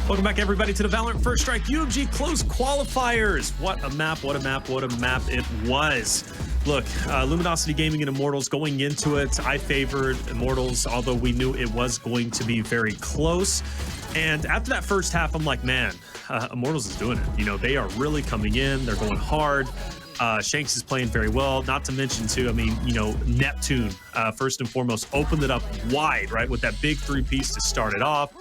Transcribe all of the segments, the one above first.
Welcome back, everybody, to the Valorant First Strike UMG Close Qualifiers. What a map, what a map, what a map it was. Look, Luminosity Gaming and Immortals going into it. I favored Immortals, although we knew it was going to be very close. And after that first half, I'm like, man, Immortals is doing it. You know, they are really coming in. They're going hard. Shanks is playing very well. Not to mention, too, I mean, you know, Neptune, first and foremost, opened it up wide, right, with that big three-piece to start it off.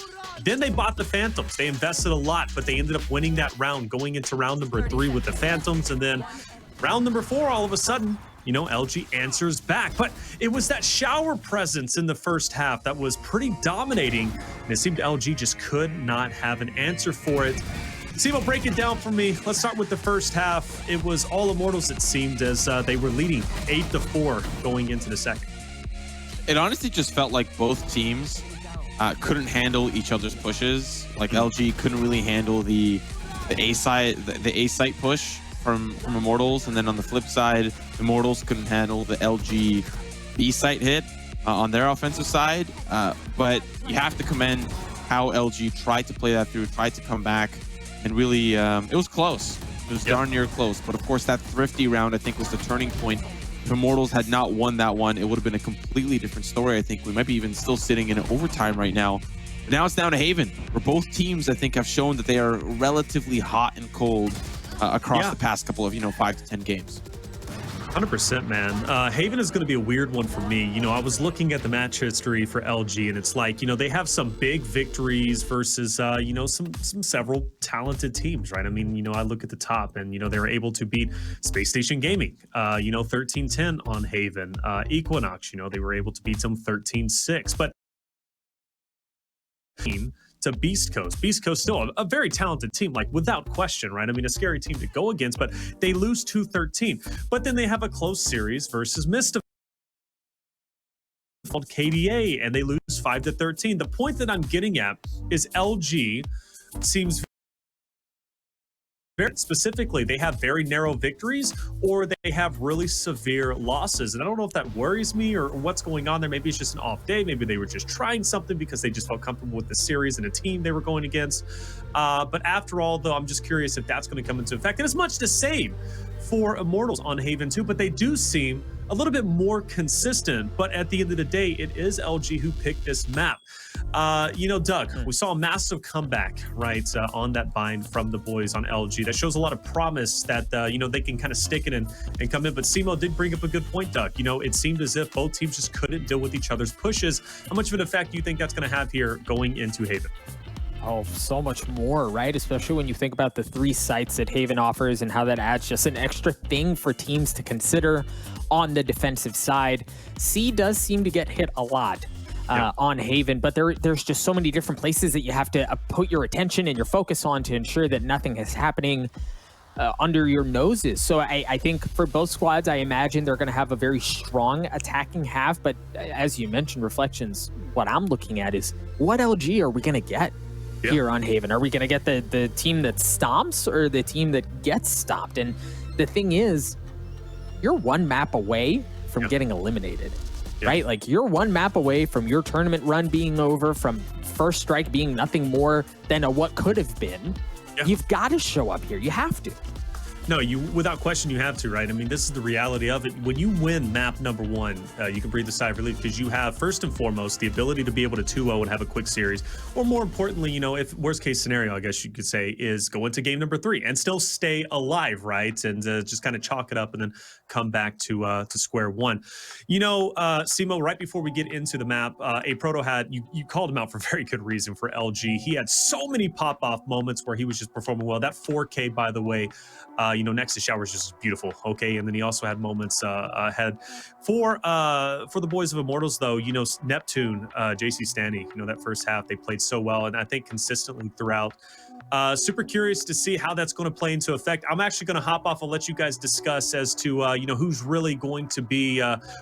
Then they bought the Phantoms. They invested a lot, but they ended up winning that round, going into round number 3 with the Phantoms. And then round number 4, all of a sudden, you know, LG answers back. But it was that shower presence in the first half that was pretty dominating. And it seemed LG just could not have an answer for it. Simo, break it down for me. Let's start with the first half. It was all Immortals, it seemed, as they were leading 8-4 going into the second. It honestly just felt like both teams couldn't handle each other's pushes. Like LG couldn't really handle the A site push from Immortals, and then on the flip side, Immortals couldn't handle the LG B site hit on their offensive side. But you have to commend how LG tried to play that through, tried to come back, and really it was close. It was darn near close. But of course, that Thrifty round I think was the turning point. If Immortals had not won that one, it would have been a completely different story. I think we might be even still sitting in an overtime right now. But now it's down to Haven, where both teams, I think, have shown that they are relatively hot and cold across the past couple of, 5 to 10 games. 100%, man. Haven is going to be a weird one for me. You know, I was looking at the match history for LG, and it's like, you know, they have some big victories versus, you know, some several talented teams, right? I mean, you know, I look at the top, and, you know, they were able to beat Space Station Gaming, you know, 13-10 on Haven. Equinox, you know, they were able to beat them 13-6. But to Beast Coast. Beast Coast still a very talented team, like without question, right? I mean, a scary team to go against, but they lose 2-13. But then they have a close series versus Mystified called KDA, and they lose 5-13. The point that I'm getting at is LG seems very specifically, they have very narrow victories or they have really severe losses. And I don't know if that worries me or what's going on there. Maybe it's just an off day. Maybe they were just trying something because they just felt comfortable with the series and a team they were going against. But after all, though, I'm just curious if that's going to come into effect. And it's much the same for Immortals on Haven too, but they do seem a little bit more consistent. But at the end of the day, it is LG who picked this map. You know, Doug, we saw a massive comeback, right, on that bind from the boys on LG. That shows a lot of promise that, you know, they can kind of stick it and come in. But Simo did bring up a good point, Doug. You know, it seemed as if both teams just couldn't deal with each other's pushes. How much of an effect do you think that's going to have here going into Haven? Oh, so much more, right? Especially when you think about the 3 sites that Haven offers and how that adds just an extra thing for teams to consider on the defensive side. C does seem to get hit a lot on Haven, but there's just so many different places that you have to put your attention and your focus on to ensure that nothing is happening under your noses. So I think for both squads, I imagine they're going to have a very strong attacking half. But as you mentioned, Reflections, what I'm looking at is what LG are we going to get here on Haven? Are we going to get the team that stomps or the team that gets stopped? And the thing is, you're one map away from getting eliminated, right? Like, you're one map away from your tournament run being over, from First Strike being nothing more than a what could have been. You've got to show up here. You have to. No, you without question you have to, right? I mean, this is the reality of it. When you win map number 1, you can breathe a sigh of relief because you have, first and foremost, the ability to be able to 2-0 and have a quick series. Or more importantly, you know, if worst case scenario, I guess you could say, is go into game number 3 and still stay alive, right? And just kind of chalk it up and then come back to square one. You know, Simo, right before we get into the map, A Proto had, you called him out for very good reason for LG. He had so many pop-off moments where he was just performing well. That 4K, by the way, you know, next to showers just beautiful. Okay, and then he also had moments ahead for the boys of Immortals, though. You know, Neptune, JC Stanley, you know, that first half they played so well, and I think consistently throughout. Super curious to see how that's going to play into effect. I'm actually going to hop off and let you guys discuss as to you know, who's really going to be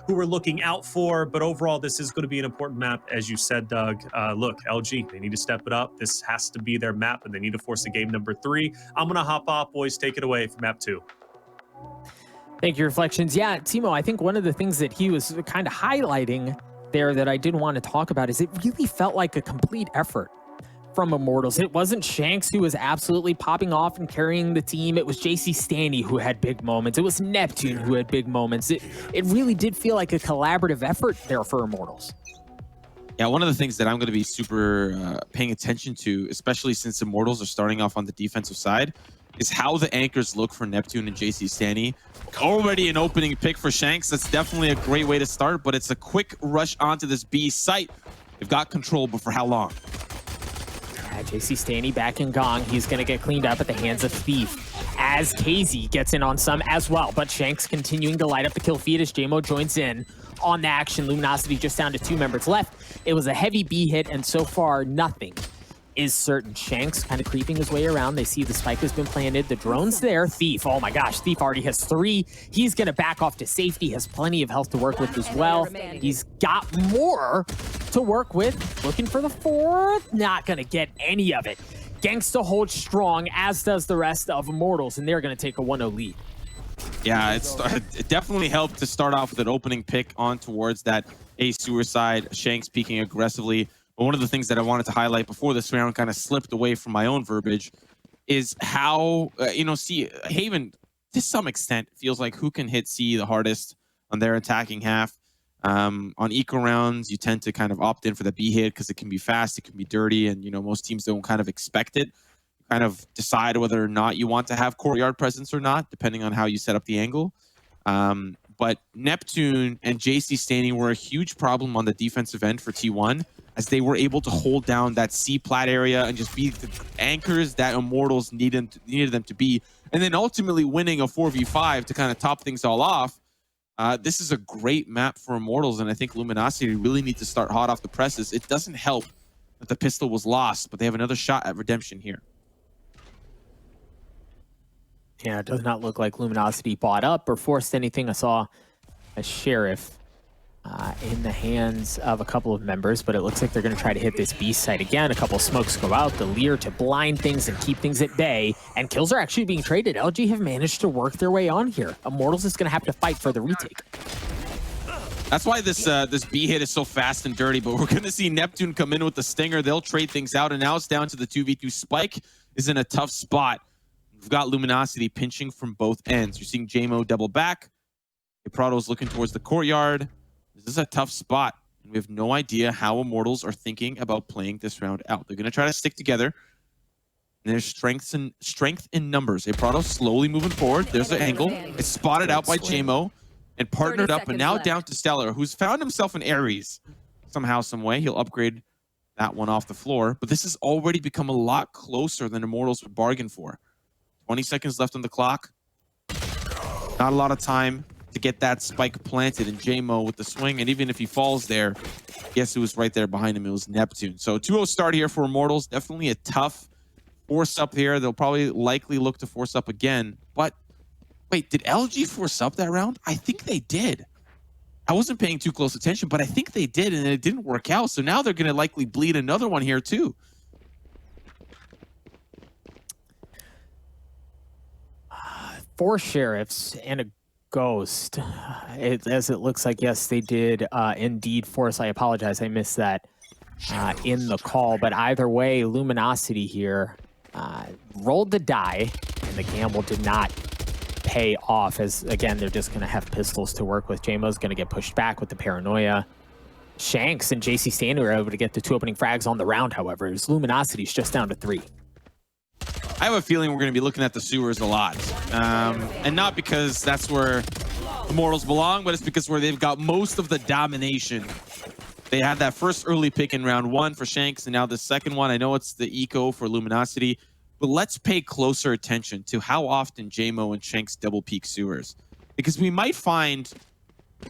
who we're looking out for. But overall, this is going to be an important map, as you said, Doug. Look, LG, they need to step it up. This has to be their map, and they need to force a game number 3. I'm going to hop off, boys. Take it away for map 2. Thank you, Reflections. Yeah, Timo, I think one of the things that he was kind of highlighting there that I did want to talk about is it really felt like a complete effort from Immortals. It wasn't Shanks who was absolutely popping off and carrying the team. It was JC Stanny who had big moments. It was Neptune who had big moments. It really did feel like a collaborative effort there for Immortals. Yeah, one of the things that I'm going to be super paying attention to, especially since Immortals are starting off on the defensive side, is how the anchors look for Neptune and JC Stanny. Already an opening pick for Shanks. That's definitely a great way to start, but it's a quick rush onto this B site. They've got control, but for how long? JC Stanny back in Gong. He's going to get cleaned up at the hands of Thief as KZ gets in on some as well. But Shanks continuing to light up the kill feed as JMO joins in on the action. Luminosity just down to 2 members left. It was a heavy B hit, and so far nothing is certain. Shanks kind of creeping his way around. They see the spike has been planted. The drone's there. Thief, oh my gosh, Thief already has 3. He's going to back off to safety. Has plenty of health to work with as well. He's got more to work with. Looking for the 4th. Not going to get any of it. Gangsta holds strong, as does the rest of Immortals, and they're going to take a 1-0 lead. Yeah, it definitely helped to start off with an opening pick on towards that A sewer side. Shanks peeking aggressively. But one of the things that I wanted to highlight before this round kind of slipped away from my own verbiage is how, see, Haven, to some extent, feels like who can hit C the hardest on their attacking half. On eco rounds, you tend to kind of opt in for the B hit because it can be fast, it can be dirty, and, most teams don't kind of expect it. You kind of decide whether or not you want to have courtyard presence or not, depending on how you set up the angle. But Neptune and JC Stanny were a huge problem on the defensive end for T1, as they were able to hold down that C plat area and just be the anchors that Immortals needed them to be. And then ultimately winning a 4v5 to kind of top things all off. This is a great map for Immortals, and I think Luminosity really need to start hot off the presses. It doesn't help that the pistol was lost, but they have another shot at redemption here. Yeah, it does not look like Luminosity bought up or forced anything. I saw a Sheriff in the hands of a couple of members, but it looks like they're going to try to hit this B site again. A couple smokes go out, the Leer to blind things and keep things at bay, and kills are actually being traded. LG have managed to work their way on here. Immortals is going to have to fight for the retake. That's why this B hit is so fast and dirty, but we're going to see Neptune come in with the Stinger. They'll trade things out, and now it's down to the 2v2. Spike is in a tough spot. We've got Luminosity pinching from both ends. You're seeing JMO double back. Prado's looking towards the courtyard. This is a tough spot, and we have no idea how Immortals are thinking about playing this round out. They're going to try to stick together. And there's strength in numbers. Prado slowly moving forward. There's the angle. It's spotted out by JMO and partnered up, and now down to Stellar, who's found himself in Ares somehow, some way. He'll upgrade that one off the floor, but this has already become a lot closer than Immortals would bargain for. 20 seconds left on the clock. Not a lot of time to get that spike planted, and JMO with the swing, and even if he falls there, guess who was right there behind him? It was Neptune. So 2-0 start here for Immortals. Definitely a tough force up here. They'll probably likely look to force up again. But wait, did LG force up that round? I think they did. I wasn't paying too close attention, but I think they did, and it didn't work out. So now they're going to likely bleed another one here too. Four Sheriffs and a Ghost. As it looks like, yes, they did indeed force. I apologize, I missed that in the call. But either way, Luminosity here rolled the die, and the gamble did not pay off, as, again, they're just going to have pistols to work with. JMO's going to get pushed back with the paranoia. Shanks and JC Stanley were able to get the 2 opening frags on the round, however. As Luminosity's just down to 3. I have a feeling we're going to be looking at the sewers a lot. And not because that's where Immortals belong, but it's because where they've got most of the domination. They had that first early pick in round 1 for Shanks, and now the second one. I know it's the eco for Luminosity, but let's pay closer attention to how often JMO and Shanks double peek sewers, because we might find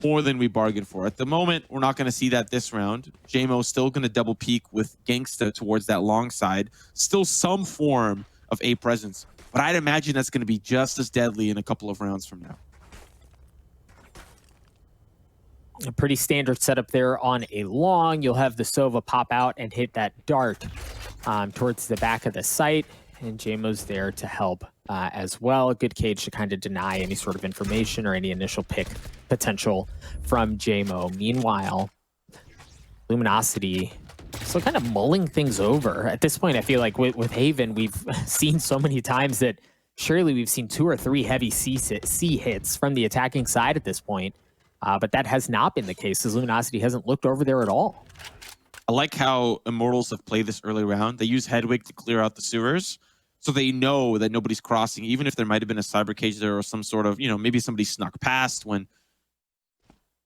more than we bargained for. At the moment, we're not going to see that this round. JMO's still going to double peek with Gangsta towards that long side. Still some form of A presence, but I'd imagine that's going to be just as deadly in a couple of rounds from now. A pretty standard setup there on a long. You'll have the Sova pop out and hit that dart towards the back of the site, and JMO's there to help as well. A good cage to kind of deny any sort of information or any initial pick potential from JMO. Meanwhile, Luminosity, it's So kind of mulling things over. At this point, I feel like with Haven, we've seen so many times that surely we've seen 2 or 3 heavy C hits from the attacking side at this point. But that has not been the case, as Luminosity hasn't looked over there at all. I like how Immortals have played this early round. They use Hedwig to clear out the sewers, so they know that nobody's crossing, even if there might have been a cyber cage there or some sort of, maybe somebody snuck past when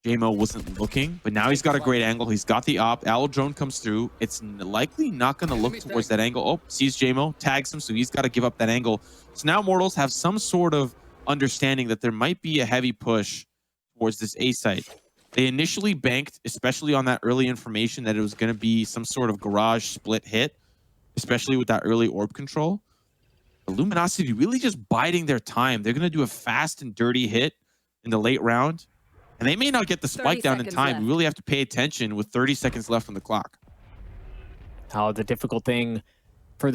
JMO wasn't looking. But now he's got a great angle. He's got the op. Owl drone comes through. It's likely not going to look towards that angle. Oh, sees JMO, tags him, so he's got to give up that angle. So now Immortals have some sort of understanding that there might be a heavy push towards this A site. They initially banked, especially on that early information, that it was going to be some sort of garage split hit, especially with that early orb control. But Luminosity really just biding their time. They're going to do a fast and dirty hit in the late round, and they may not get the spike down in time. We really have to pay attention with 30 seconds left on the clock. The difficult thing for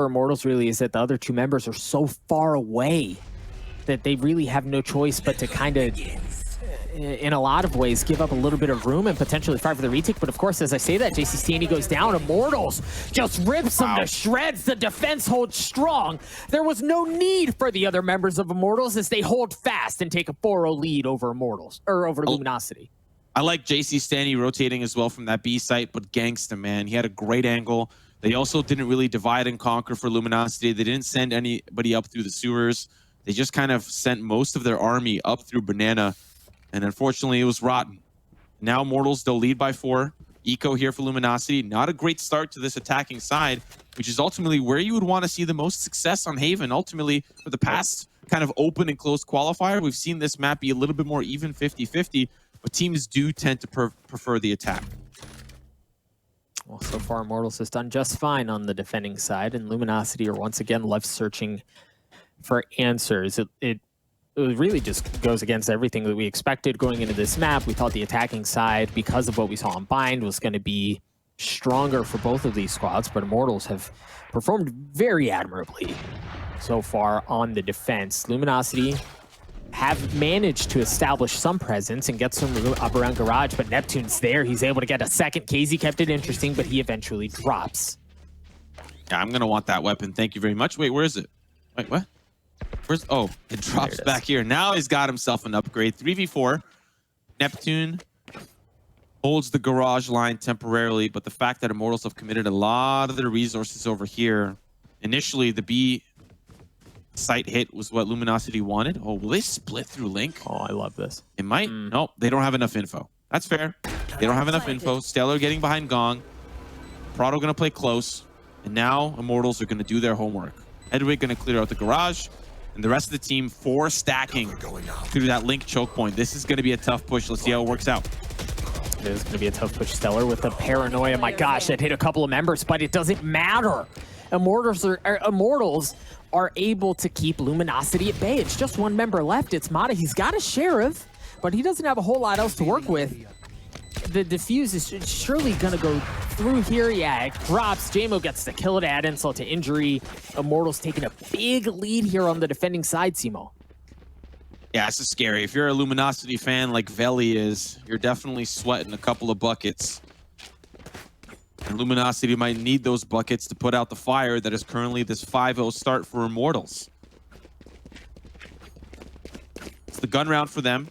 Immortals really is that the other 2 members are so far away that they really have no choice but to kind of, in a lot of ways, give up a little bit of room and potentially fight for the retake. But of course, as I say that, JC Staney goes down. Immortals just rips them to shreds. The defense holds strong. There was no need for the other members of Immortals as they hold fast and take a 4-0 lead over Immortals, or over Luminosity. I like JC Staney rotating as well from that B site, but Gangsta, man, he had a great angle. They also didn't really divide and conquer for Luminosity. They didn't send anybody up through the sewers. They just kind of sent most of their army up through Banana, and unfortunately it was rotten. Now Immortals, they'll lead by 4. Eco here for Luminosity. Not a great start to this attacking side, which is ultimately where you would want to see the most success on Haven. Ultimately, for the past kind of open and closed qualifier, we've seen this map be a little bit more even 50-50, but teams do tend to prefer the attack. Well, so far Immortals has done just fine on the defending side, and Luminosity are once again left searching for answers. It really just goes against everything that we expected going into this map. We thought the attacking side, because of what we saw on Bind, was going to be stronger for both of these squads, but Immortals have performed very admirably so far on the defense. Luminosity have managed to establish some presence and get some room up around Garage, but Neptune's there. He's able to get a second. KZ kept it interesting, but he eventually drops. Yeah, I'm going to want that weapon. Thank you very much. Wait, where is it? Wait, what? Oh, it drops back here. Now he's got himself an upgrade. 3v4. Neptune holds the garage line temporarily, but the fact that Immortals have committed a lot of their resources over here. Initially, the B site hit was what Luminosity wanted. Oh, will they split through Link? Oh, I love this. It might. Nope, they don't have enough info. That's fair. They don't have enough info. Stellar getting behind Gong. Prado going to play close. And now Immortals are going to do their homework. Hedwig going to clear out the garage. And the rest of the team 4 stacking through that Link choke point. This is going to be a tough push. Let's see how it works out. It is going to be a tough push. Stellar with the paranoia. My gosh, that hit a couple of members, but it doesn't matter. Immortals are able to keep Luminosity at bay. It's just 1 member left. It's Mata. He's got a Sheriff, but he doesn't have a whole lot else to work with. The defuse is surely going to go through here. Yeah, it drops. JMO gets the kill to add insult to injury. Immortals taking a big lead here on the defending side, Simo. Yeah, this is scary. If you're a Luminosity fan like Veli is, you're definitely sweating a couple of buckets. And Luminosity might need those buckets to put out the fire that is currently this 5-0 start for Immortals. It's the gun round for them.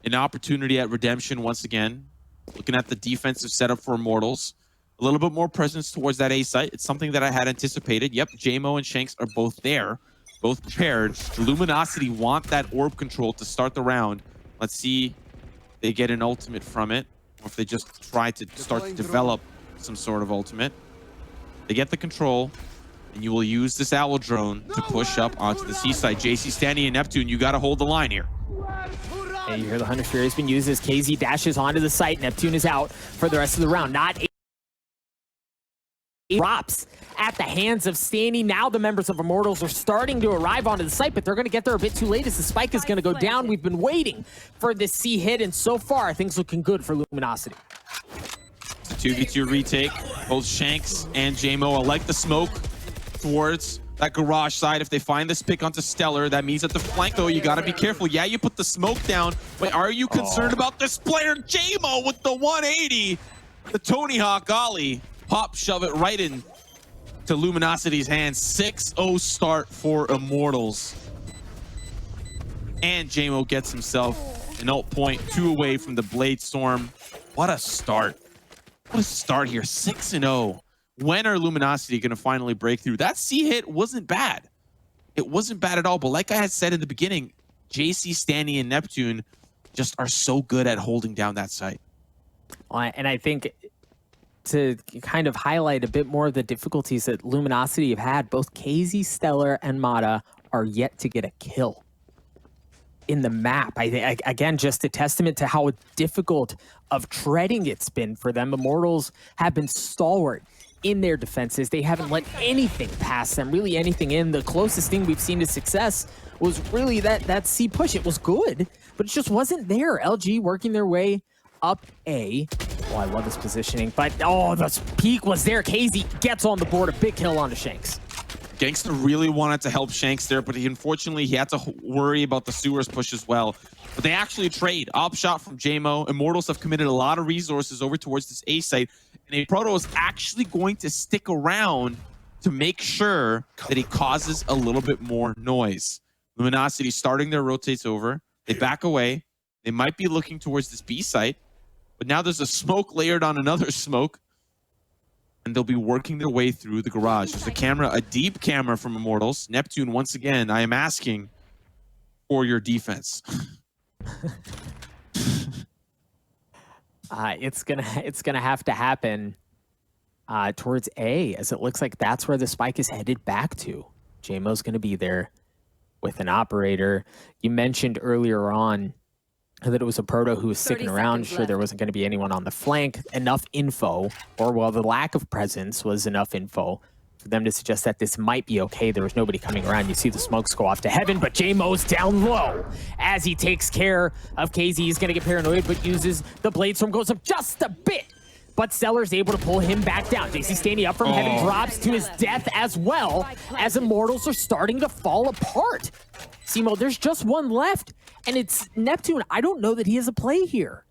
An opportunity at redemption once again. Looking at the defensive setup for Immortals. A little bit more presence towards that A site. It's something that I had anticipated. Yep, JMO and Shanks are both there. Both prepared. Luminosity want that orb control to start the round. Let's see if they get an ultimate from it. Or if they just try to start to develop some sort of ultimate. They get the control. And you will use this owl drone to push up onto the C site. JC Stanley and Neptune, you got to hold the line here. Yeah, you hear the Hunter Fury has been used as KZ dashes onto the site. Neptune is out for the rest of the round. Not drops at the hands of Stanny. Now the members of Immortals are starting to arrive onto the site, but they're going to get there a bit too late as the spike is going to go down. We've been waiting for this C hit, and so far things looking good for Luminosity. It's a 2v2 retake. Both Shanks and JMO. I like the smoke towards that garage side. If they find this pick onto Stellar, that means at the flank, though, you got to be careful. Yeah, you put the smoke down. Wait, are you concerned about this player? JMO with the 180. The Tony Hawk Ollie. pop, shove it right in to Luminosity's hands. 6-0 start for Immortals. And JMO gets himself an ult point, 2 away from the Blade Storm. What a start. What a start here. 6-0. When are Luminosity going to finally break through? That C hit wasn't bad. It wasn't bad at all. But like I had said in the beginning, JC, Stanny, and Neptune just are so good at holding down that site. And I think to kind of highlight a bit more of the difficulties that Luminosity have had, both KZ, Stellar, and Mata are yet to get a kill in the map. I think, again, just a testament to how difficult of treading it's been for them. Immortals have been stalwart in their defenses. They haven't let anything pass them, really anything in. The closest thing we've seen to success was really that C push. It was good, but it just wasn't there. LG working their way up A. Oh, I love this positioning, but oh, the peak was there. KZ gets on the board, a big kill onto Shanks. Gangsta really wanted to help Shanks there, but unfortunately he had to worry about the sewers push as well. But they actually trade. Op shot from JMO. Immortals have committed a lot of resources over towards this A site, and a Proto is actually going to stick around to make sure that he causes a little bit more noise. Luminosity starting their rotates over. They back away. They might be looking towards this B site, but now there's a smoke layered on another smoke, and they'll be working their way through the garage. There's a camera, a deep camera from Immortals. Neptune, once again, I am asking for your defense. It's gonna have to happen towards A, as it looks like that's where the spike is headed back to. JMO's gonna be there with an operator. You mentioned earlier on that it was a Proto who was sticking around. Sure, there wasn't going to be anyone on the flank. Enough info, or well, the lack of presence was enough info for them to suggest that this might be okay. There was nobody coming around. You see the smokes go off to heaven, but JMO's down low as he takes care of KZ. He's going to get paranoid, but uses the Blade Storm, goes up just a bit. But Stellar's able to pull him back down. JC standing up from heaven, drops to his death as well, as Immortals are starting to fall apart. Simo, there's just one left, and it's Neptune. I don't know that he has a play here.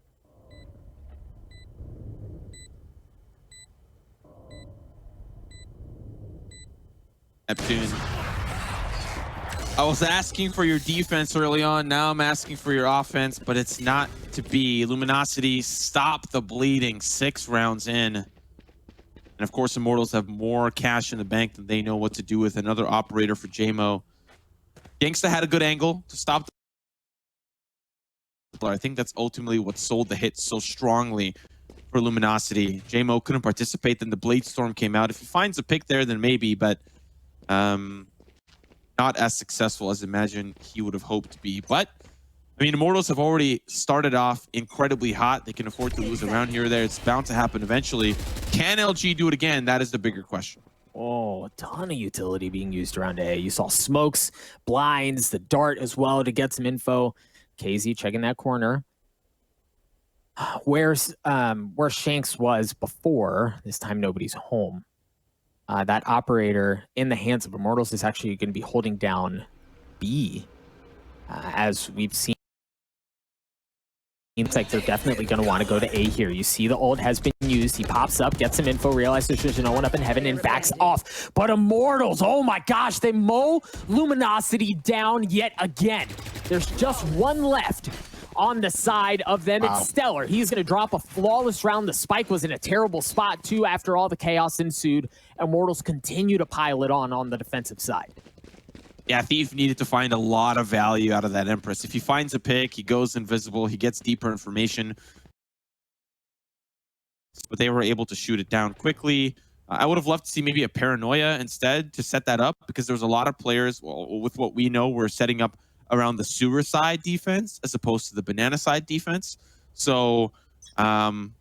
Neptune. I was asking for your defense early on. Now I'm asking for your offense, but it's not to be. Luminosity, stop the bleeding. 6 rounds in. And of course, Immortals have more cash in the bank than they know what to do with. Another operator for JMO. Gangsta had a good angle to stop the... I think that's ultimately what sold the hit so strongly for Luminosity. JMO couldn't participate, then the Blade Storm came out. If he finds a pick there, then maybe, but not as successful as I imagine he would have hoped to be. But, I mean, Immortals have already started off incredibly hot. They can afford to lose around here or there. It's bound to happen eventually. Can LG do it again? That is the bigger question. Oh, a ton of utility being used around A. You saw smokes, blinds, the dart as well to get some info. KZ checking that corner. Where Shanks was before, this time nobody's home. That operator in the hands of Immortals is actually going to be holding down B, as we've seen. Seems like they're definitely going to want to go to A here. You see the ult has been used. He pops up, gets some info, realizes there's no one up in heaven, and backs off. But Immortals, oh my gosh, they mow Luminosity down yet again. There's just one left on the side of them. Wow. It's Stellar. He's going to drop a flawless round. The spike was in a terrible spot, too, after all the chaos ensued. Immortals continue to pile it on the defensive side. Yeah, Thief needed to find a lot of value out of that Empress. If he finds a pick, he goes invisible, he gets deeper information. But they were able to shoot it down quickly. I would have loved to see maybe a Paranoia instead to set that up, because there was a lot of players, well, with what we know, were setting up around the sewer side defense as opposed to the banana side defense. So, and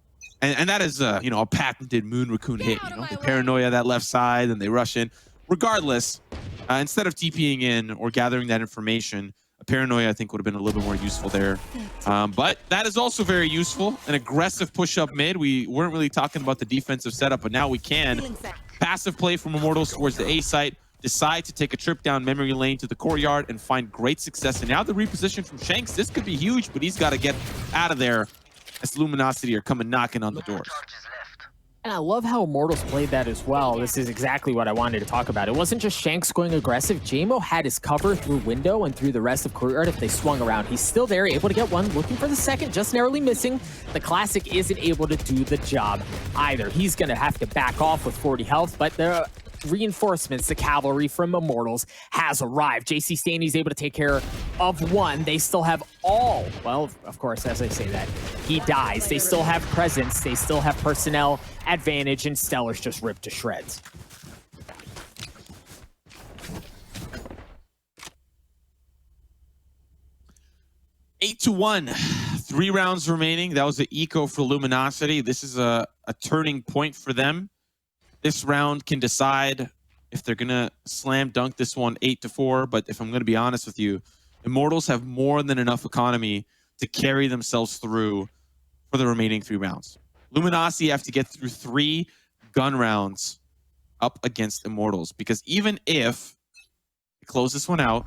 that is, you know, a patented Moon Raccoon hit. You know, they Paranoia that left side and they rush in. Regardless, instead of TPing in or gathering that information, a Paranoia I think would have been a little bit more useful there. But that is also very useful. An aggressive push up mid. We weren't really talking about the defensive setup, but now we can. Passive play from Immortals towards the A site. Decide to take a trip down memory lane to the courtyard and find great success. And now the reposition from Shanks. This could be huge, but he's got to get out of there as Luminosity are coming knocking on the doors. And I love how Immortals played that as well. This is exactly what I wanted to talk about. It wasn't just Shanks going aggressive. JMO had his cover through window and through the rest of Courtyard if they swung around. He's still there, able to get one, looking for the second, just narrowly missing. The Classic isn't able to do the job either. He's going to have to back off with 40 health, but the reinforcements, the cavalry from Immortals, has arrived. JC Staney's able to take care of one. They still have all, well, of course, as I say that, he dies. They still have presence. They still have personnel advantage, and Stellar's just ripped to shreds. Eight to 1, 3 rounds remaining. That was the eco for Luminosity. This is a turning point for them. This round can decide if they're gonna slam dunk this one 8 to 4. But if I'm gonna be honest with you, Immortals have more than enough economy to carry themselves through for the remaining 3 rounds. Luminosity have to get through 3 gun rounds up against Immortals, because even if they close this one out,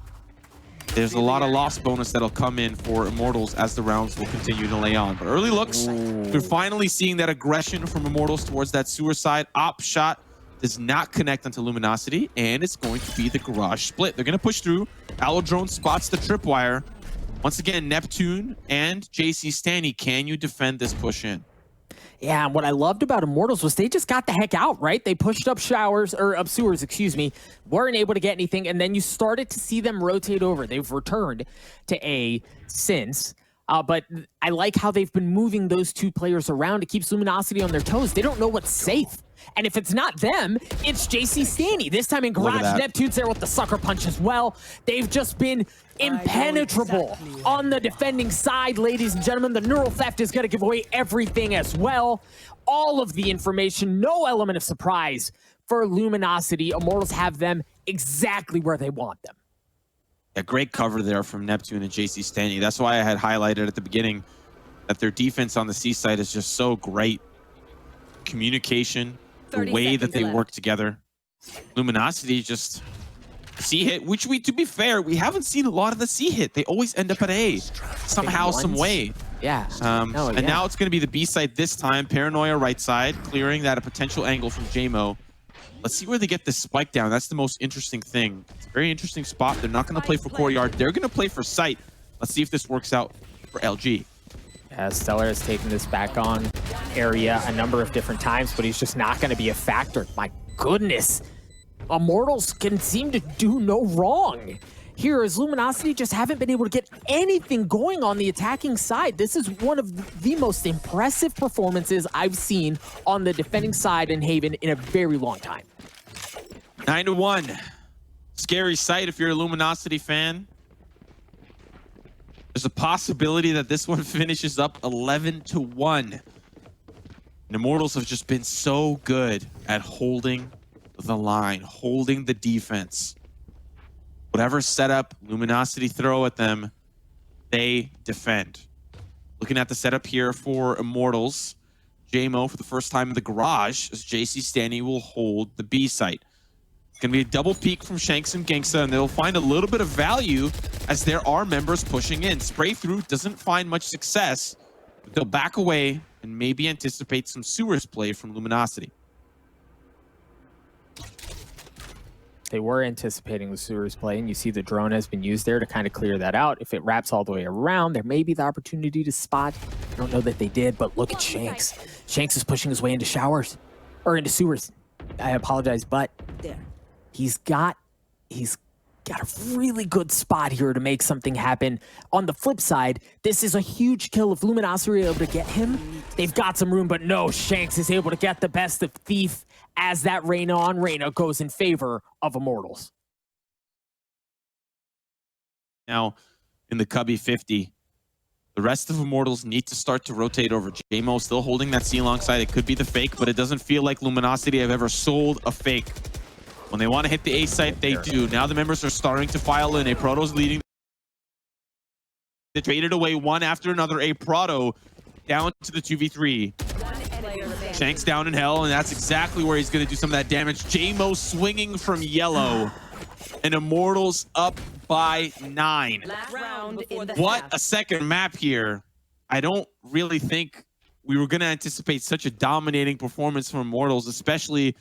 there's a lot of loss bonus that'll come in for Immortals as the rounds will continue to lay on. But early looks, we're finally seeing that aggression from Immortals towards that sewer side. Op shot does not connect onto Luminosity, and it's going to be the garage split. They're going to push through. Alodrone spots the tripwire. Once again, Neptune and JC Stanny, can you defend this push in? Yeah, and what I loved about Immortals was they just got the heck out, right? They pushed up sewers, excuse me, weren't able to get anything, and then you started to see them rotate over. They've returned to A since, but I like how they've been moving those 2 players around. It keeps Luminosity on their toes. They don't know what's safe. And if it's not them, it's JC Stanny. This time in Garage, Neptune's there with the sucker punch as well. They've just been impenetrable on the defending side, ladies and gentlemen. The neural theft is going to give away everything as well. All of the information, no element of surprise for Luminosity. Immortals have them exactly where they want them. A great cover there from Neptune and JC Stanny. That's why I had highlighted at the beginning that their defense on the C side is just so great. Communication, the way that they work together. Luminosity just C hit, which to be fair, we haven't seen a lot of the C hit. They always end up at A somehow, some way. Yeah. And now it's going to be the B side this time. Paranoia right side, clearing that a potential angle from JMO. Let's see where they get this spike down. That's the most interesting thing. It's a very interesting spot. They're not going to play for Courtyard. They're going to play for Sight. Let's see if this works out for LG. Yeah, Stellar has taken this back on area a number of different times, but he's just not going to be a factor. My goodness. Immortals can seem to do no wrong. Here, as Luminosity just haven't been able to get anything going on the attacking side. This is one of the most impressive performances I've seen on the defending side in Haven in a very long time. 9 to 1. Scary sight if you're a Luminosity fan. There's a possibility that this one finishes up 11 to 1. And Immortals have just been so good at holding the line, holding the defense. Whatever setup Luminosity throw at them, they defend. Looking at the setup here for Immortals, JMO for the first time in the garage, as JC Stanny will hold the B site. It's going to be a double peek from Shanks and Gangsta, and they'll find a little bit of value as there are members pushing in. Spray through doesn't find much success, but they'll back away and maybe anticipate some sewers play from Luminosity. They were anticipating the sewers play, and you see the drone has been used there to kind of clear that out. If it wraps all the way around, there may be the opportunity to spot. I don't know that they did, but look at Shanks. Shanks is pushing his way into showers, or into sewers. I apologize, but he's got a really good spot here to make something happen. On the flip side, this is a huge kill. If Luminosity are able to get him, they've got some room, but no, Shanks is able to get the best of Thief as that Reyna on Reyna goes in favor of Immortals. Now, in the Cubby 50, the rest of Immortals need to start to rotate over. JMO still holding that C alongside. It could be the fake, but it doesn't feel like Luminosity have ever sold a fake. When they want to hit the A site, they do. Now the members are starting to file in. A Proto's leading. They traded away one after another. A Proto down to the 2v3. Shanks down in hell, and that's exactly where he's going to do some of that damage. JMO swinging from yellow, and Immortals up by 9. What a second map here. I don't really think we were going to anticipate such a dominating performance from Immortals, especially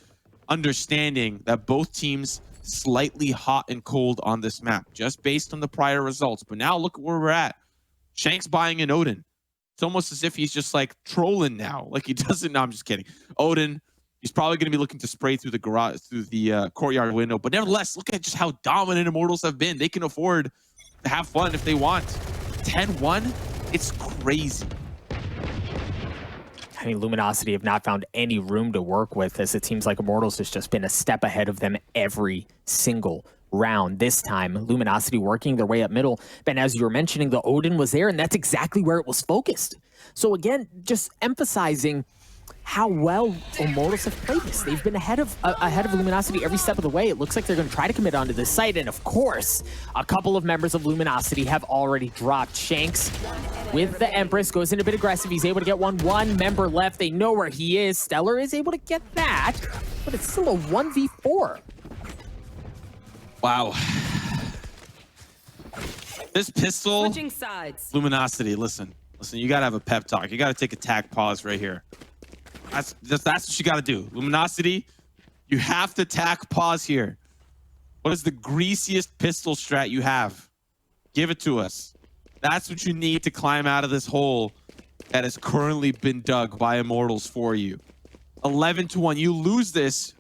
understanding that both teams slightly hot and cold on this map, just based on the prior results. But now look at where we're at. Shank's buying an Odin. It's almost as if he's just like trolling now. Like he doesn't. No, I'm just kidding. Odin, he's probably going to be looking to spray through the garage, through the courtyard window. But nevertheless, look at just how dominant Immortals have been. They can afford to have fun if they want. 10-1, it's crazy. I mean, Luminosity have not found any room to work with, as it seems like Immortals has just been a step ahead of them every single round. This time, Luminosity working their way up middle. And as you were mentioning, the Odin was there, and that's exactly where it was focused. So again, just emphasizing how well Immortals have played this. They've been ahead of Luminosity every step of the way. It looks like they're going to try to commit onto this site, and of course, a couple of members of Luminosity have already dropped. Shanks with the Empress goes in a bit aggressive. He's able to get one member left. They know where he is. Stellar is able to get that, but it's still a 1v4. Wow. This pistol, Switching sides. Luminosity, listen, you gotta have a pep talk. You gotta take a tack pause right here. That's what you gotta do. Luminosity, you have to tack pause here. What is the greasiest pistol strat you have? Give it to us. That's what you need to climb out of this hole that has currently been dug by Immortals for you. 11-1, you lose this.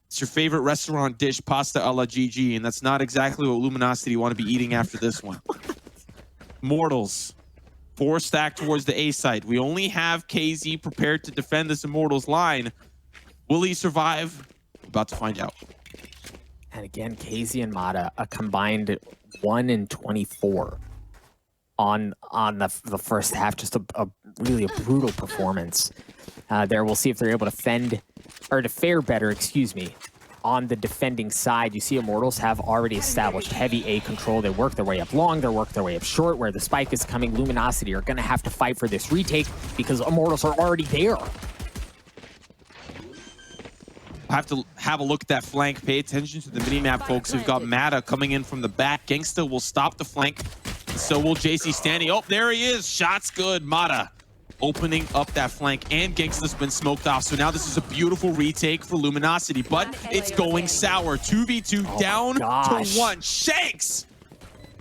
It's your favorite restaurant dish, pasta alla GG, and that's not exactly what Luminosity want to be eating after this one. Immortals, 4 stacked towards the A site. We only have KZ prepared to defend this Immortals line. Will he survive? We're about to find out. And again, KZ and Mata, a combined 1 in 24 on the first half. Just a really brutal performance. There, we'll see if they're able to fare better, excuse me, on the defending side. You see Immortals have already established heavy A control. They work their way up long, they work their way up short. Where the spike is coming, Luminosity are going to have to fight for this retake because Immortals are already there. Have to have a look at that flank. Pay attention to the minimap, folks. We've got Mata coming in from the back. Gangsta will stop the flank. So will JC standing. Oh, there he is. Shot's good. Mata opening up that flank, and Gangsta's been smoked off. So now this is a beautiful retake for Luminosity, but it's going sour. 2v2 down to 1. Shanks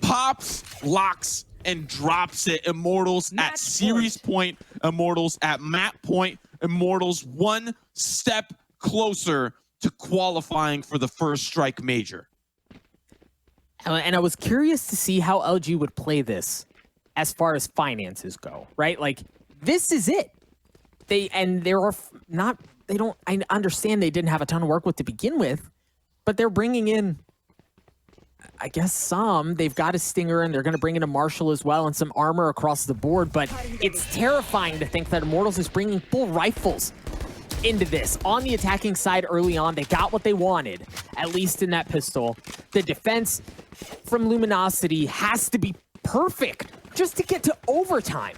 pops, locks, and drops it. Immortals at series point. Immortals at map point. Immortals 1 step closer to qualifying for the first strike major. And I was curious to see how LG would play this as far as finances go, right? Like, this is it. I understand they didn't have a ton of work with to begin with, but they're bringing in, I guess, they've got a Stinger, and they're going to bring in a Marshall as well, and some armor across the board. But it's terrifying to think that Immortals is bringing full rifles into this. On the attacking side early on, they got what they wanted, at least in that pistol. The defense from Luminosity has to be perfect just to get to overtime.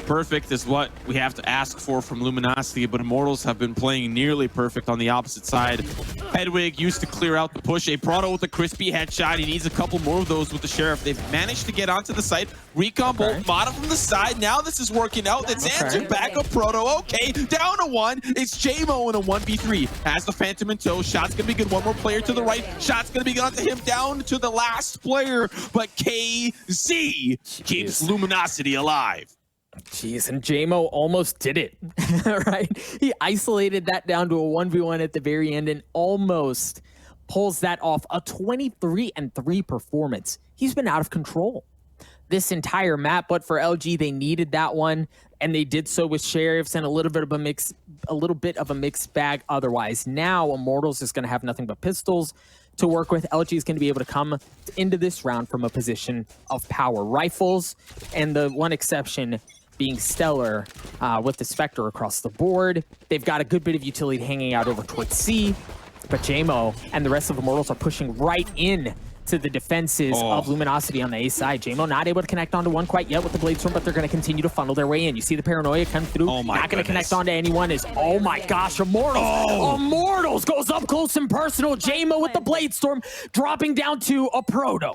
Perfect is what we have to ask for from Luminosity, but Immortals have been playing nearly perfect on the opposite side. Hedwig used to clear out the push. A Proto with a crispy headshot. He needs a couple more of those with the Sheriff. They've managed to get onto the site. Recon bolt, Mata from the side. Now this is working out. That's answered back up Proto. Okay, down to 1. It's JMO in a 1v3. Has the Phantom in tow. Shot's gonna be good. One more player to the right. Shot's gonna be good onto him. Down to the last player, but KZ keeps Luminosity alive. Jeez, and JMO almost did it, right? He isolated that down to a 1v1 at the very end and almost pulls that off. A 23-3 performance. He's been out of control this entire map, but for LG, they needed that one, and they did so with Sheriffs and a little bit of a mixed bag otherwise. Now, Immortals is going to have nothing but pistols to work with. LG is going to be able to come into this round from a position of power. Rifles, and the one exception being Stellar with the Spectre across the board. They've got a good bit of utility hanging out over towards C, but JMO and the rest of Immortals are pushing right in to the defenses of Luminosity on the A side. JMO not able to connect onto one quite yet with the Bladestorm, but they're going to continue to funnel their way in. You see the Paranoia come through. Not going to connect onto anyone. Oh my gosh, Immortals! Immortals goes up close and personal. JMO with the Bladestorm dropping down to a Proto.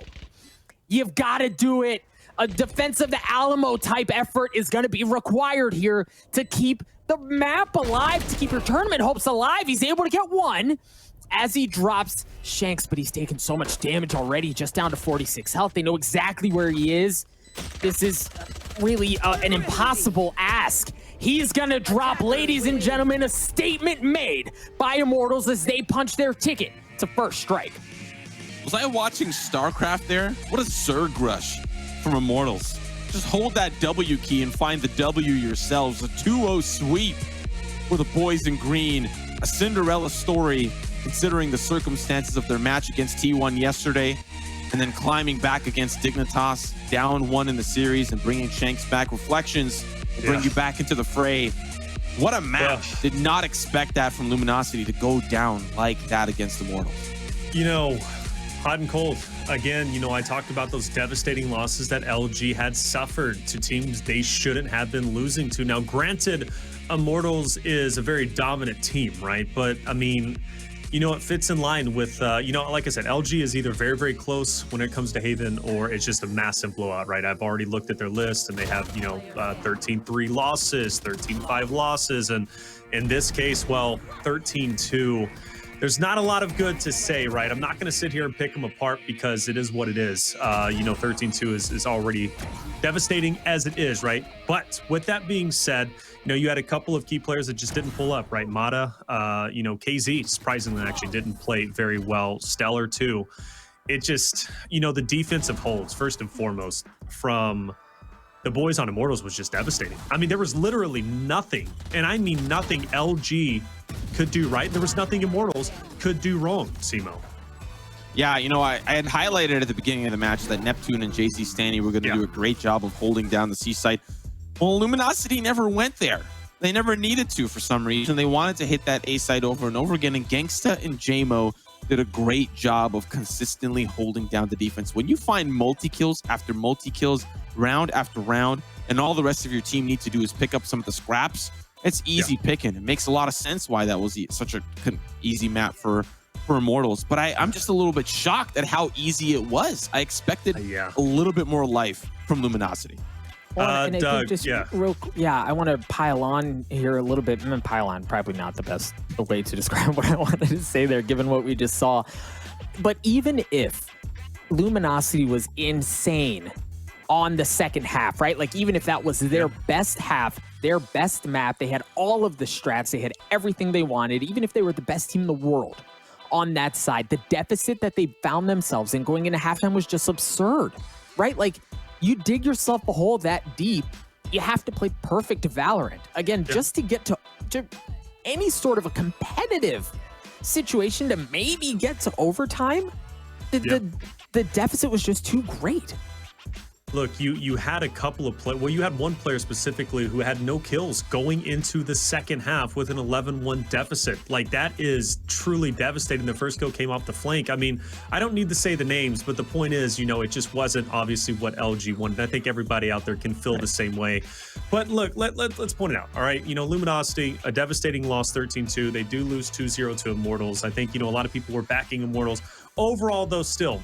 You've got to do it A defensive the Alamo type effort is going to be required here to keep the map alive, to keep your tournament hopes alive. He's able to get one as he drops Shanks, but he's taken so much damage already, just down to 46 health. They know exactly where he is. This is really an impossible ask. He's gonna drop, ladies and gentlemen, a statement made by Immortals as they punch their ticket to first strike. Was I watching StarCraft there? What a Zerg rush from Immortals. Just hold that W key and find the W yourselves. A 2-0 sweep for the boys in green. A Cinderella story considering the circumstances of their match against T1 yesterday, and then climbing back against Dignitas, down 1 in the series and bringing Shanks back. Reflections bring you back into the fray. What a match. Did not expect that from Luminosity to go down like that against Immortals. You know, hot and cold. Again, you know, I talked about those devastating losses that LG had suffered to teams they shouldn't have been losing to. Now, granted, Immortals is a very dominant team, right? But, I mean, you know, it fits in line with, you know, like I said, LG is either very, very close when it comes to Haven, or it's just a massive blowout, right? I've already looked at their list, and they have, you know, 13-3 losses, 13-5 losses, and in this case, well, 13-2. There's not a lot of good to say, right? I'm not going to sit here and pick them apart because it is what it is. You know, 13-2 is already devastating as it is, right? But with that being said, you know, you had a couple of key players that just didn't pull up, right? Mata, you know, KZ, surprisingly, actually didn't play very well. Stellar, too. It just, you know, the defensive holds, first and foremost, from the boys on Immortals was just devastating. I mean, there was literally nothing, and I mean nothing LG could do right. There was nothing Immortals could do wrong, Simo. Yeah, you know, I had highlighted at the beginning of the match that Neptune and JC Stanny were going to do a great job of holding down the C site. Well, Luminosity never went there. They never needed to for some reason. They wanted to hit that A site over and over again, and Gangsta and JMO did a great job of consistently holding down the defense. When you find multi-kills after multi-kills, round after round, and all the rest of your team need to do is pick up some of the scraps, it's easy picking. It makes a lot of sense why that was such an easy map for Immortals. But I'm just a little bit shocked at how easy it was. I expected a little bit more life from Luminosity. Well, and I Doug, think just I want to pile on here a little bit. Pile on, probably not the best way to describe what I wanted to say there, given what we just saw. But even if Luminosity was insane on the second half, right? Like, even if that was their best half, their best map, they had all of the strats, they had everything they wanted, even if they were the best team in the world on that side, the deficit that they found themselves in going into halftime was just absurd, right? Like, you dig yourself a hole that deep, you have to play perfect Valorant. Again, just to get to any sort of a competitive situation to maybe get to overtime, the deficit was just too great. Look, you had a couple of well, you had one player specifically who had no kills going into the second half with an 11-1 deficit. Like, that is truly devastating. The first kill came off the flank. I mean, I don't need to say the names, but the point is, you know, it just wasn't obviously what LG wanted. I think everybody out there can feel the same way. But look, let's point it out, all right? You know, Luminosity, a devastating loss, 13-2. They do lose 2-0 to Immortals. I think, you know, a lot of people were backing Immortals. Overall, though, still,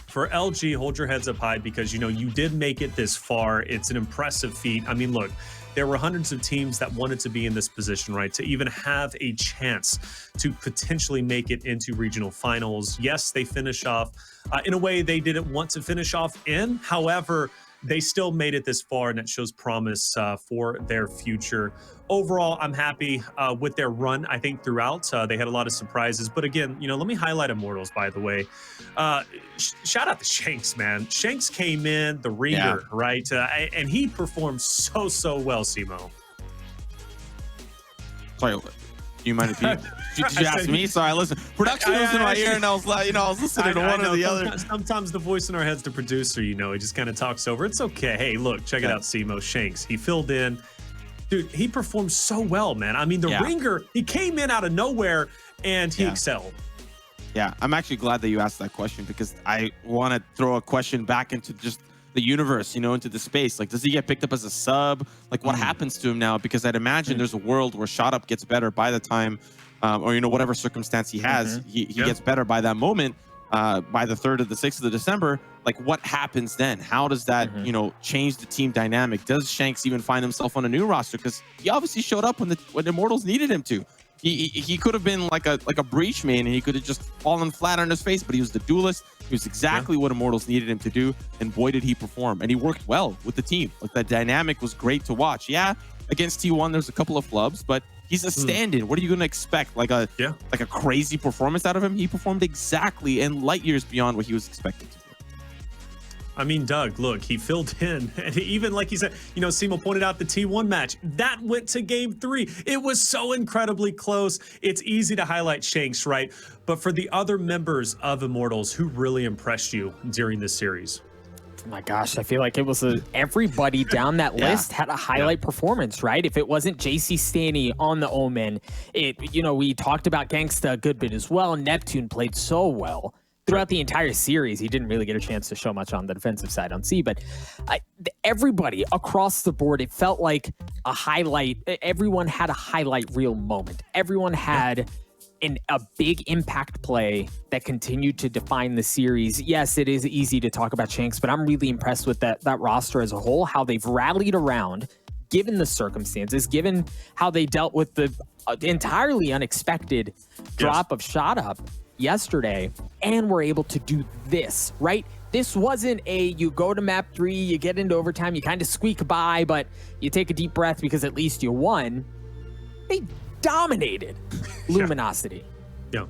for LG, hold your heads up high, because, you know, you did make it this far. It's an impressive feat. I mean, look, there were hundreds of teams that wanted to be in this position, right? To even have a chance to potentially make it into regional finals. Yes, they finish off in a way they didn't want to finish off in. However, they still made it this far, and it shows promise for their future. Overall, I'm happy with their run, I think, throughout. They had a lot of surprises. But again, you know, let me highlight Immortals, by the way. Shout out to Shanks, man. Shanks came in, the ringer, right? And he performed so well, Simo. Sorry, do you mind if you ask me? Sorry, listen. Production was in my ear, and I was like, you know, I was listening to one or the other. Sometimes the voice in our head's the producer, you know, he just kind of talks over. It's okay. Hey, look, check it out, Simo. Shanks, he filled in. Dude, he performed so well, man. I mean, the ringer, he came in out of nowhere, and he excelled. Yeah, I'm actually glad that you asked that question, because I want to throw a question back into just the universe, you know, into the space. Like, does he get picked up as a sub? Like, what happens to him now? Because I'd imagine there's a world where Shot Up gets better by the time, or, you know, whatever circumstance he has, he gets better by that moment. by the 3rd or the 6th of December, like what happens then? How does that, you know, change the team dynamic? Does Shanks even find himself on a new roster? Because he obviously showed up when Immortals needed him to. He could have been like a breach main, and he could have just fallen flat on his face, but he was the duelist. He was exactly what Immortals needed him to do, and boy did he perform. And he worked well with the team. Like the dynamic was great to watch. Yeah, against T1 there's a couple of flubs, but he's a stand-in. What are you going to expect? Like a crazy performance out of him? He performed exactly and light years beyond what he was expected to do. I mean, Doug, look, he filled in. And even like he said, you know, Simo pointed out the T1 match. That went to game 3. It was so incredibly close. It's easy to highlight Shanks, right? But for the other members of Immortals, who really impressed you during this series? Oh my gosh, I feel like it was everybody down that list had a highlight performance, right? If it wasn't JC Stanny on the Omen, you know, we talked about Gangsta a good bit as well. Neptune played so well throughout the entire series. He didn't really get a chance to show much on the defensive side on C, but everybody across the board, it felt like a highlight. Everyone had a highlight reel moment. Everyone had a big impact play that continued to define the series. Yes, it is easy to talk about Shanks, but I'm really impressed with that roster as a whole, how they've rallied around, given the circumstances, given how they dealt with the entirely unexpected drop of shot up yesterday, and were able to do this, right? This wasn't you go to map 3, you get into overtime, you kind of squeak by, but you take a deep breath because at least you won. They dominated Luminosity. Yeah.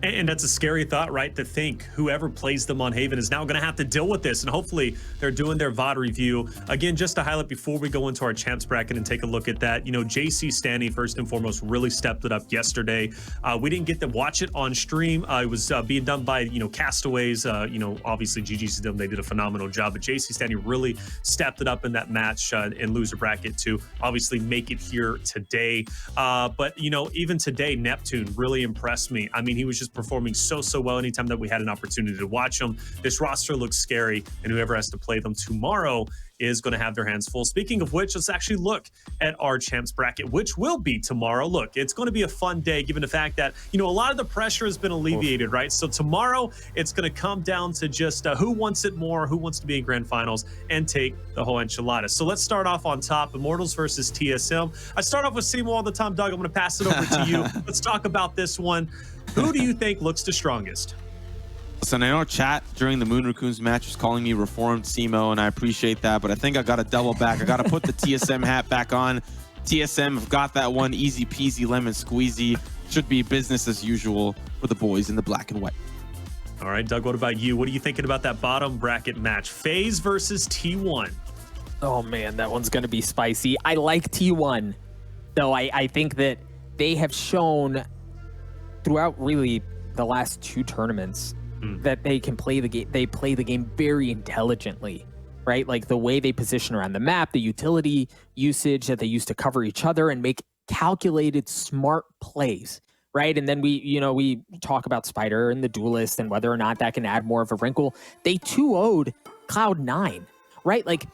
And that's a scary thought, right? To think whoever plays them on Haven is now going to have to deal with this. And hopefully they're doing their VOD review. Again, just to highlight before we go into our champs bracket and take a look at that, you know, JC Stanny, first and foremost, really stepped it up yesterday. We didn't get to watch it on stream. It was being done by, you know, Castaways. You know, obviously GG's them, they did a phenomenal job. But JC Stanny really stepped it up in that match in loser bracket to obviously make it here today. But, you know, even today, Neptune really impressed me. I mean, he was just performing so well anytime that we had an opportunity to watch them. This roster looks scary, and whoever has to play them tomorrow is going to have their hands full. Speaking of which, let's actually look at our champs bracket, which will be tomorrow. Look, it's going to be a fun day given the fact that, you know, a lot of the pressure has been alleviated, right? So tomorrow it's going to come down to just who wants it more, who wants to be in grand finals and take the whole enchilada. So let's start off on top, Immortals versus TSM. I start off with Simo all the time. Doug, I'm going to pass it over to you. Let's talk about this one. Who do you think looks the strongest? Listen, I know chat during the Moon Raccoons match was calling me reformed Simo, and I appreciate that, but I think I got to double back. I got to put the TSM hat back on. TSM have got that one easy peasy lemon squeezy. Should be business as usual for the boys in the black and white. All right, Doug, what about you? What are you thinking about that bottom bracket match? FaZe versus T1. Oh man, that one's going to be spicy. I like T1, though. I think that they have shown throughout really the last 2 tournaments that they can play the game. They play the game very intelligently, right? Like the way they position around the map, the utility usage that they use to cover each other and make calculated, smart plays, right? And then we talk about Spider and the Duelist and whether or not that can add more of a wrinkle. They 2-0'd Cloud9, right? Like,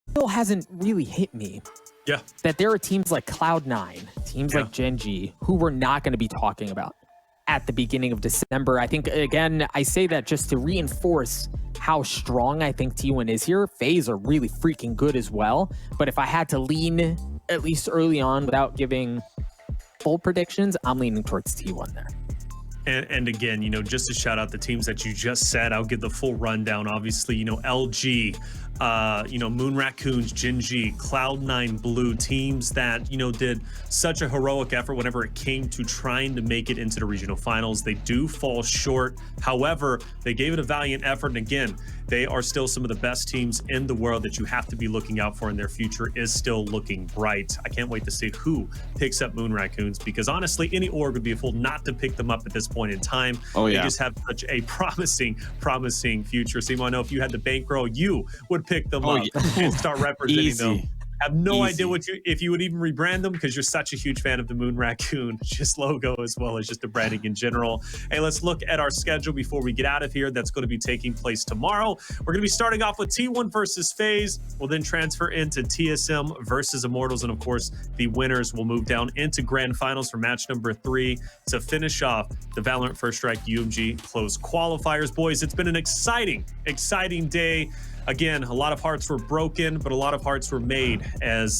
still hasn't really hit me. Yeah. That there are teams like Cloud9, teams like Gen G, who we're not going to be talking about at the beginning of December. I think, again, I say that just to reinforce how strong I think T1 is here. FaZe are really freaking good as well. But if I had to lean, at least early on, without giving full predictions, I'm leaning towards T1 there. And again, you know, just to shout out the teams that you just said, I'll give the full rundown. Obviously, you know, LG, you know, Moon Raccoons, Gen G, Cloud9 Blue, teams that, you know, did such a heroic effort whenever it came to trying to make it into the regional finals. They do fall short. However, they gave it a valiant effort. And again, they are still some of the best teams in the world that you have to be looking out for, and their future is still looking bright. I can't wait to see who picks up Moon Raccoons, because honestly, any org would be a fool not to pick them up at this point in time. Oh, yeah. They just have such a promising future. Simo, I know if you had the bankroll, you would pick them up and start representing them Have no Easy. idea if you would even rebrand them because you're such a huge fan of the Moon Raccoon, just logo as well as just the branding in general. Hey, let's look at our schedule before we get out of here. That's going to be taking place tomorrow. We're going to be starting off with T1 versus FaZe. We'll then transfer into TSM versus Immortals. And of course, the winners will move down into grand finals for match number 3 to finish off the Valorant First Strike UMG Close Qualifiers. Boys, it's been an exciting day. Again, a lot of hearts were broken, but a lot of hearts were made as,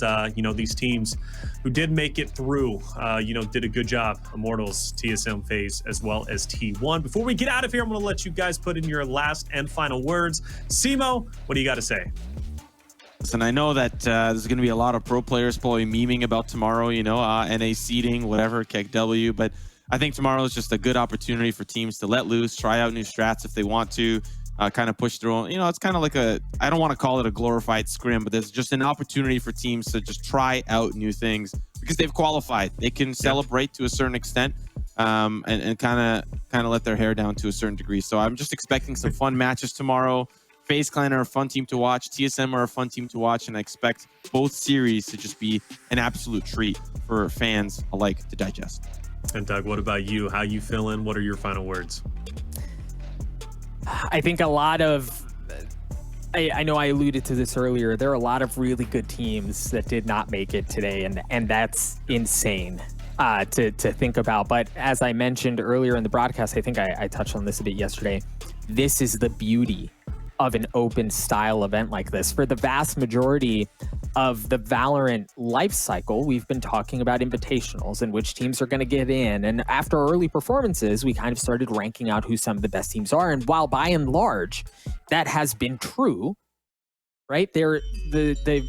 these teams who did make it through, did a good job. Immortals, TSM, FaZe, as well as T1. Before we get out of here, I'm going to let you guys put in your last and final words. Simo, what do you got to say? Listen, I know that there's going to be a lot of pro players probably memeing about tomorrow, NA seeding, whatever, KEKW, but I think tomorrow is just a good opportunity for teams to let loose, try out new strats if they want to. Kind of push through. It's kind of like I don't want to call it a glorified scrim, but there's just an opportunity for teams to just try out new things because they've qualified. They can celebrate to a certain extent and kind of let their hair down to a certain degree. So I'm just expecting some fun matches tomorrow. FaZe Clan are a fun team to watch. TSM are a fun team to watch, and I expect both series to just be an absolute treat for fans alike to digest. And Doug, what about you? How you feeling? What are your final words? I think a lot of, I know I alluded to this earlier, there are a lot of really good teams that did not make it today, and that's insane to think about. But as I mentioned earlier in the broadcast, I think I touched on this a bit yesterday, this is the beauty of an open style event like this. For the vast majority of the Valorant life cycle, we've been talking about invitationals and which teams are going to get in. And after early performances, we kind of started ranking out who some of the best teams are. And while by and large, that has been true, right? The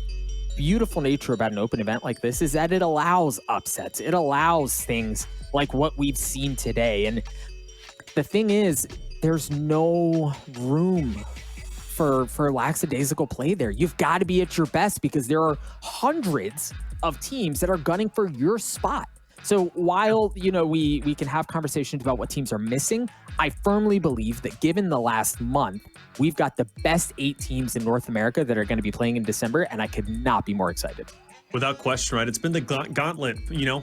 beautiful nature about an open event like this is that it allows upsets. It allows things like what we've seen today. And the thing is, there's no room for lackadaisical play there. You've got to be at your best because there are hundreds of teams that are gunning for your spot. So while, we can have conversations about what teams are missing, I firmly believe that given the last month, we've got the best 8 teams in North America that are going to be playing in December, and I could not be more excited. Without question, right? It's been the gauntlet.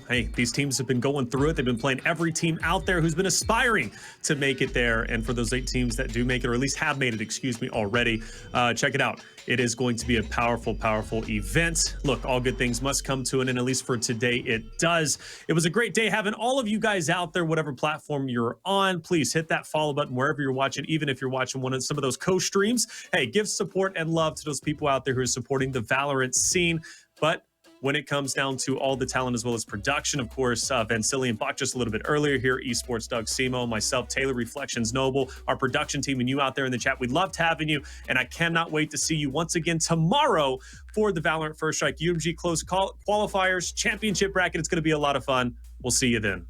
Hey, these teams have been going through it. They've been playing every team out there who's been aspiring to make it there. And for those 8 teams that do make it, or at least have made it, already, check it out. It is going to be a powerful, powerful event. Look, all good things must come to an end, at least for today it does. It was a great day having all of you guys out there, whatever platform you're on. Please hit that follow button wherever you're watching, even if you're watching some of those co-streams. Hey, give support and love to those people out there who are supporting the Valorant scene. But when it comes down to all the talent as well as production, of course, Vancillion Bach just a little bit earlier here, Esports Doug Simo, myself, Taylor Reflections Noble, our production team, and you out there in the chat. We loved having you, and I cannot wait to see you once again tomorrow for the Valorant First Strike UMG Close Qualifiers Championship Bracket. It's going to be a lot of fun. We'll see you then.